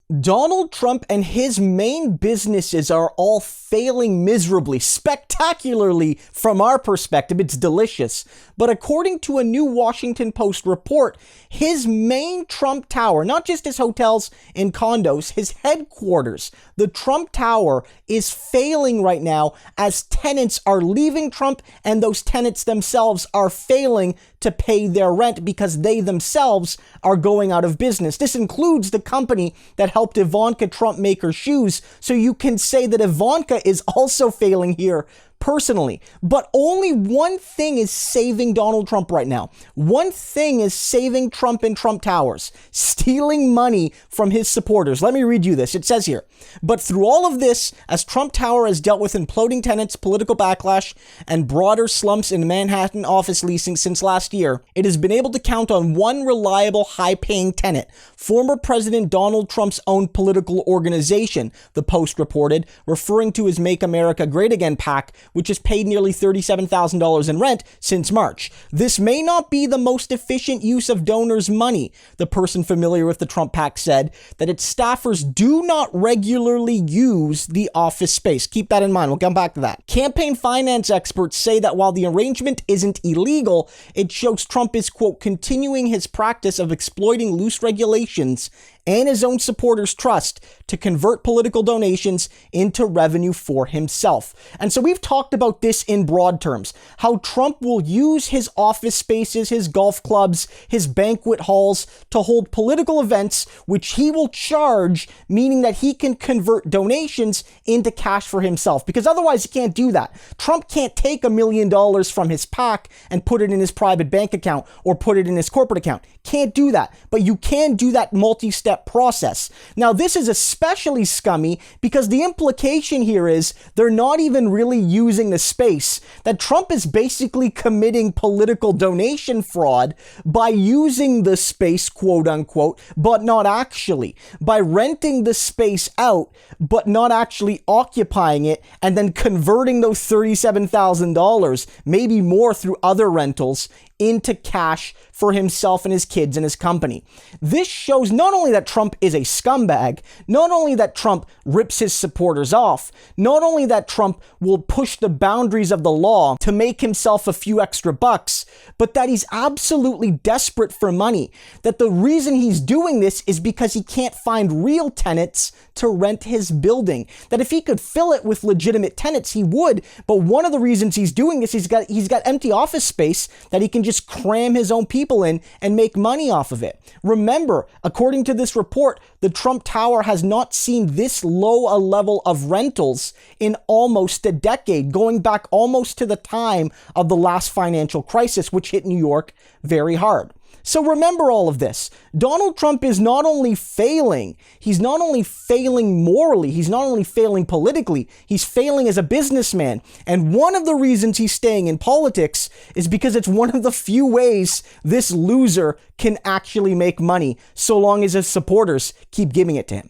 Donald Trump and his main businesses are all failing miserably, spectacularly from our perspective. It's delicious. But according to a new Washington Post report, his main Trump Tower, not just his hotels and condos, his headquarters, the Trump Tower, is failing right now as tenants are leaving Trump, and those tenants themselves are failing to pay their rent because they themselves are going out of business. This includes the company that helped Ivanka Trump make her shoes. So you can say that Ivanka is also failing here personally. But only one thing is saving Donald Trump right now. One thing is saving Trump and Trump Towers: stealing money from his supporters. Let me read you this. It says here, but through all of this, as Trump Tower has dealt with imploding tenants, political backlash, and broader slumps in Manhattan office leasing since last year, it has been able to count on one reliable, high-paying tenant, former President Donald Trump's own political organization, the Post reported, referring to his Make America Great Again PAC, which has paid nearly $37,000 in rent since March. This may not be the most efficient use of donors' money, the person familiar with the Trump PAC said, that its staffers do not regularly use the office space. Keep that in mind. We'll come back to that. Campaign finance experts say that while the arrangement isn't illegal, it shows Trump is, quote, continuing his practice of exploiting loose regulations and his own supporters' trust to convert political donations into revenue for himself. And so we've talked about this in broad terms, how Trump will use his office spaces, his golf clubs, his banquet halls to hold political events, which he will charge, meaning that he can convert donations into cash for himself, because otherwise he can't do that. Trump can't take $1 million from his PAC and put it in his private bank account or put it in his corporate account. Can't do that, but you can do that multi-step process. Now, this is especially scummy because the implication here is they're not even really using the space, that Trump is basically committing political donation fraud by using the space, quote unquote, but not actually, by renting the space out, but not actually occupying it, and then converting those $37,000, maybe more through other rentals, into cash for himself and his kids and his company. This shows not only that Trump is a scumbag, not only that Trump rips his supporters off, not only that Trump will push the boundaries of the law to make himself a few extra bucks, but that he's absolutely desperate for money. That the reason he's doing this is because he can't find real tenants to rent his building. That if he could fill it with legitimate tenants, he would. But one of the reasons he's doing this, he's got empty office space that he can just cram his own people in and make money off of it. Remember, according to this report, the Trump Tower has not seen this low a level of rentals in almost a decade, going back almost to the time of the last financial crisis, which hit New York very hard. So remember all of this. Donald Trump is not only failing, he's not only failing morally, he's not only failing politically, he's failing as a businessman. And one of the reasons he's staying in politics is because it's one of the few ways this loser can actually make money, so long as his supporters keep giving it to him.